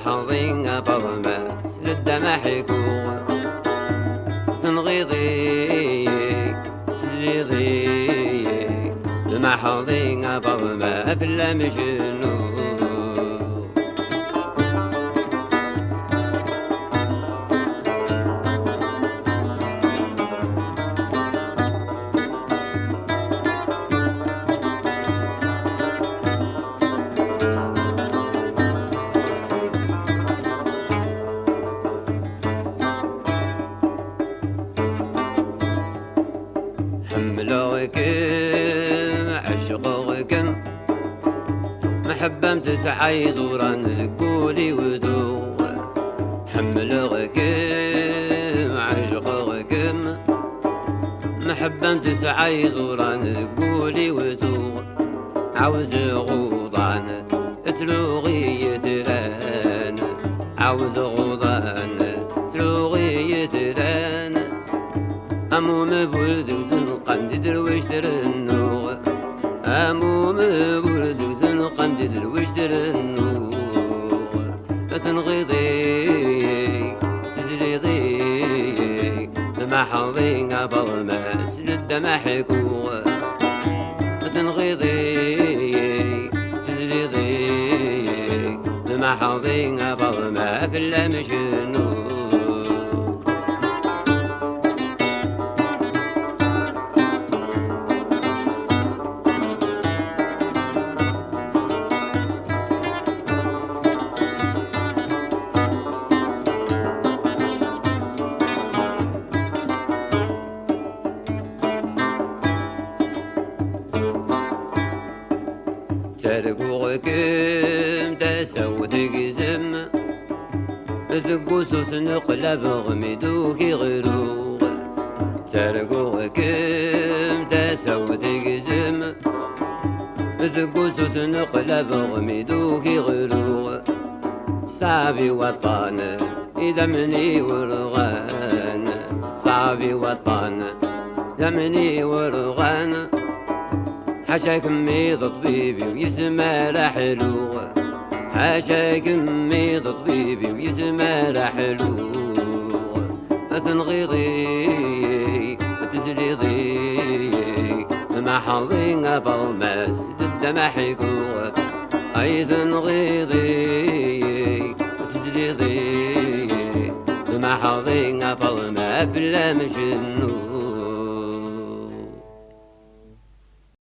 حظين برماس للدمع حكوم تنغيضي تزيضي دمع حظين برما بلا مجنون حملوكم عشقوكم محبة تسعى دوران قولي ودور حملوكم عشقوكم محبة تسعى دوران قولي ودور عاوز غوضان تلوغي تران عاوز غوضان تلوغي تران أموم بولدك زنقان درويش ترنو أموم بولدك زنقان درويش ترنو تنغيضي تزليضي دمع حظين برماس للدمع حكو تنغيضي تزليضي دمع حظين برما بلا مجنون ترقوكم تسود قزم تقوسوس نقلب غميدوكي غروغ ترقوكم تسود قزم تقوسوس نقلب غميدوكي غروغ صعبي وطن إذا مني ورغان صعبي وطن إذا مني ورغان حاشاك ميض طبيبي ويسمى حلو حاشاك ميض طبيبي ويسمى حلو تنغيضي تزليضي ما حظين بالماس للدمع حكو أي تنغيضي تزليضي ما حظين بالما بلا مجنون